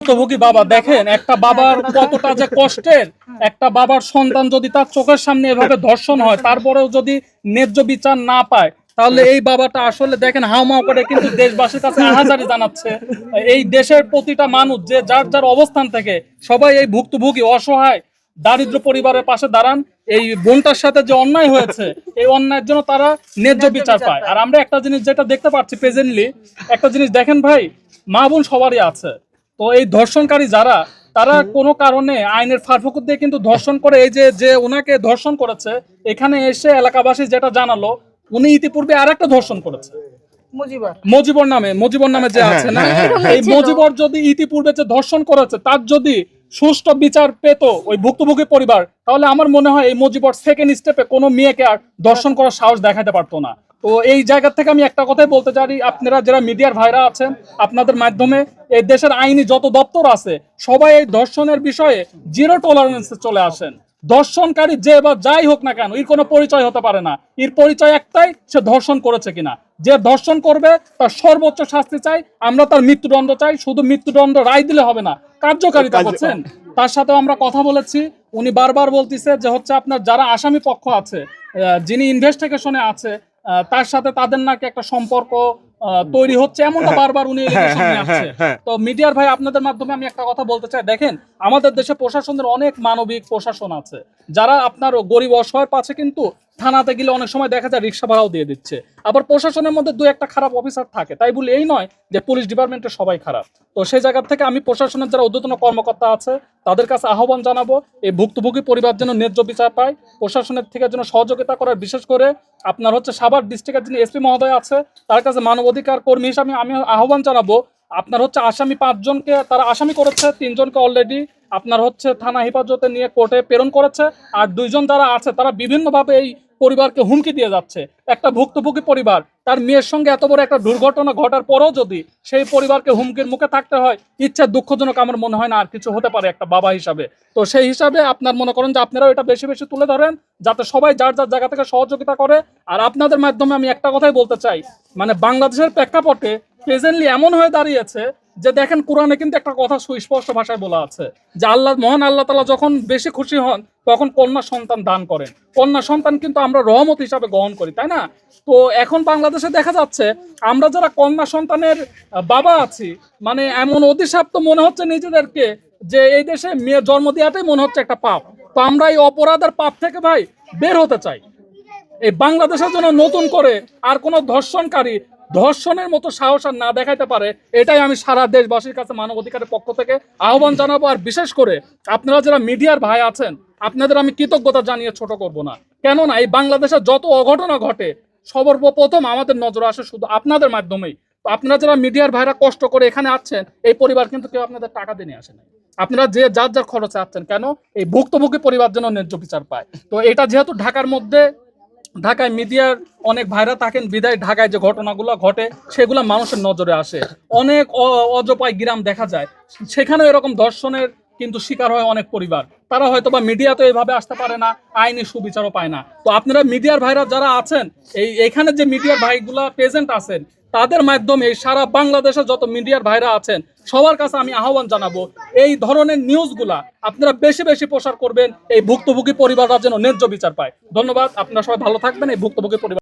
ভুক্তভোগী বাবা দেখেন একটা বাবার কতটা যে কষ্টের, একটা বাবার সন্তান যদি তার চোখের সামনে এভাবে ধর্ষণ হয় তারপরেও যদি ন্যায্য বিচার না পায়, তাহলে এই বাবাটা আসলে দেখেন হাউমাউ করে কিন্তু দেশবাসীর কাছে আহাজারি জানাচ্ছে। এই দেশের প্রতিটা মানুষ যে যার যার অবস্থান থেকে সবাই এই ভুক্তভোগী অসহায় দারিদ্র পরিবারের পাশে দাঁড়ান। এই বোনটার সাথে যে অন্যায় হয়েছে এই অন্যায়ের জন্য তারা ন্যায্য বিচার পায়। আর আমরা একটা জিনিস যেটা দেখতে পাচ্ছি প্রেজেন্টলি, একটা জিনিস দেখেন ভাই, মা বোন সবারই আছে। তো এই ধর্ষণকারী যারা, তারা কোনো কারণে আইনের ফাঁকফোকর দিয়ে কিন্তু ধর্ষণ করে। এই যে যে ওনাকে ধর্ষণ করেছে, এখানে এসে এলাকাবাসী যেটা জানালো উনি ইতিপূর্বে আরেকটা ধর্ষণ করেছে মজিবর নামে যে আছে না, এই মজিবর যদি ইতিপূর্বে যে ধর্ষণ করেছে তার যদি সুষ্ঠু বিচার পেত ওই ভুক্তভোগী পরিবার, তাহলে আমার মনে হয় এই মজিবর সেকেন্ড স্টেপে কোনো মেয়েকে আর ধর্ষণ করার সাহস দেখাতে পারতো না। তো এই জায়গা থেকে আমি একটা কথাই বলতে চাই, আপনারা যারা মিডিয়ার ভাইরা আছেন, আপনাদের মাধ্যমে এই দেশের আইনি যত দপ্তর আছে সবাই এই ধর্ষণের বিষয়ে জিরো টলারেন্সে চলে আসেন। ধর্ষণকারী যে বা যাই হোক না কেন, এর কোনো পরিচয় হতে পারে না, এর পরিচয় একটাই, সে ধর্ষণ করেছে কিনা। যে ধর্ষণ করবে তার সর্বোচ্চ শাস্তি চাই, আমরা তার মৃত্যুদণ্ড চাই। শুধু মৃত্যুদণ্ড রায় দিলে হবে না, কার্যকারিতা করছেন। তার সাথেও আমরা কথা বলেছি, উনি বারবার বলতেছে যে হচ্ছে আপনার যারা আসামি পক্ষ আছে, যিনি ইনভেস্টিগেশনে আছে, তার সাথে তাদের নাকি একটা সম্পর্ক তৈরি হচ্ছে, এমনটা বারবার উনি সামনে আসছে। তো মিডিয়ার ভাই আপনাদের মাধ্যমে আমি একটা কথা বলতে চাই, দেখেন আমাদের দেশে প্রশাসনের অনেক মানবিক প্রশাসন আছে, যারা আপনার গরিব অসহায়ের পাশে কিন্তু থানাতে গেলে অনেক সময় দেখা যায় রিক্সা ভাড়াও দিয়ে দিচ্ছে। আবার প্রশাসনের মধ্যে দু একটা খারাপ অফিসার থাকে, তাই বলে এই নয় যে পুলিশ ডিপার্টমেন্টের সবাই খারাপ। তো সেই জায়গা থেকে আমি প্রশাসনের যারা ঊর্ধ্বতন কর্মকর্তা আছে তাদের কাছে আহ্বান জানাবো, এই ভুক্তভোগী পরিবার যেন ন্যায্য বিচার পায়, প্রশাসনের থেকে যেন সহযোগিতা করার, বিশেষ করে আপনার হচ্ছে সাভার ডিস্ট্রিক্টের যিনি এসপি মহোদয় আছে তার কাছে মানবাধিকার কর্মী হিসাবে আমি আহ্বান জানাবো। আপনার হচ্ছে আসামি 5 জনকে তারা আসামি করেছে, 3 জনকে অলরেডি আপনার হচ্ছে থানা হেফাজতে নিয়ে কোর্টে প্রেরণ করেছে, আর 2 জন যারা আছে তারা বিভিন্নভাবে এই পরিবারকে হুমকি দিয়ে যাচ্ছে। একটা ভুক্তভোগী পরিবার তার মেয়ের সঙ্গে এত বড় একটা দুর্ঘটনা ঘটার পরেও যদি সেই পরিবারকে হুমকির মুখে থাকতে হয়, ইচ্ছা দুঃখজনক আমার মনে হয় না আর কিছু হতে পারে একটা বাবা হিসাবে। তো সেই হিসাবে আপনার মনে করেন যে আপনারাও এটা বেশি বেশি তুলে ধরেন, যাতে সবাই যার যার জায়গা থেকে সহযোগিতা করে। আর আপনাদের মাধ্যমে আমি একটা কথাই বলতে চাই, মানে বাংলাদেশের প্রেক্ষাপটে প্রেজেন্টলি এমন হয়ে দাঁড়িয়েছে যে দেখেন কোরআনে কিন্তু একটা কথা সুস্পষ্ট ভাষায় বলা আছে যে মহান আল্লাহ তাআলা যখন বেশি খুশি হন তখন কন্যা সন্তান দান করেন। কন্যা সন্তান কিন্তু আমরা রহমত হিসাবে গ্রহণ করি, তাই না? তো এখন বাংলাদেশে দেখা যাচ্ছে আমরা যারা কন্যা সন্তানের বাবা আছি, মানে এমন অধিশাপ্ত মনে হচ্ছে নিজেদেরকে যে এই দেশে মেয়ে জন্ম দেওয়াটাই মনে হচ্ছে একটা পাপ। তো আমরা এই অপরাধের পাপ থেকে ভাই বের হতে চাই। এই বাংলাদেশের জন্য নতুন করে আর কোনো ধর্ষণকারী ধর্ষণের মতো সাহস আর না দেখাইতে পারে, এটাই আমি সারা দেশবাসীর কাছে মানবাধিকারের পক্ষ থেকে আহ্বান জানাবো। আর বিশেষ করে আপনারা যারা মিডিয়ার ভাই আছেন, আপনাদের আমি কৃতজ্ঞতা জানিয়ে ছোট করব না, কেননা এই বাংলাদেশে যত অঘটনা ঘটে সর্বপ্রথম আমাদের নজরে আসে শুধু আপনাদের মাধ্যমেই। তো আপনারা যারা মিডিয়ার ভাইরা কষ্ট করে এখানে আসছেন, এই পরিবার কিন্তু কেউ আপনাদের টাকা দিয়ে আসে না, আপনারা যে যার যার খরচে আসছেন। কেন? এই ভুক্তভোগী পরিবার যেন ন্যায্য বিচার পায়। তো এটা যেহেতু ঢাকার মধ্যে, ঢাকায় মিডিয়ার অনেক ভাইরা থাকেন বিদায় ঢাকায় যে ঘটনাগুলো ঘটে সেগুলো মানুষের নজরে আসে। অনেক অজপায় গ্রাম দেখা যায়, সেখানে এরকম ধর্ষণের কিন্তু শিকার হয় অনেক পরিবার, তারা হয়তো বা মিডিয়াতে এইভাবে আসতে পারে না, আইনি সুবিচারও পায় না। তো আপনারা মিডিয়ার ভাইরা যারা আছেন, এইখানে যে মিডিয়ার ভাইগুলা প্রেজেন্ট আছেন, তাদের মাধ্যমে সারা বাংলাদেশে যত মিডিয়ার ভাইরা আছেন সবার কাছে আমি আহ্বান জানাবো, এই ধরনের নিউজগুলা আপনারা বেশি বেশি প্রচার করবেন, এই ভুক্তভোগী পরিবাররা যেন ন্যায্য বিচার পায়। ধন্যবাদ, আপনারা সবাই ভালো থাকবেন। এই ভুক্তভোগী পরিবার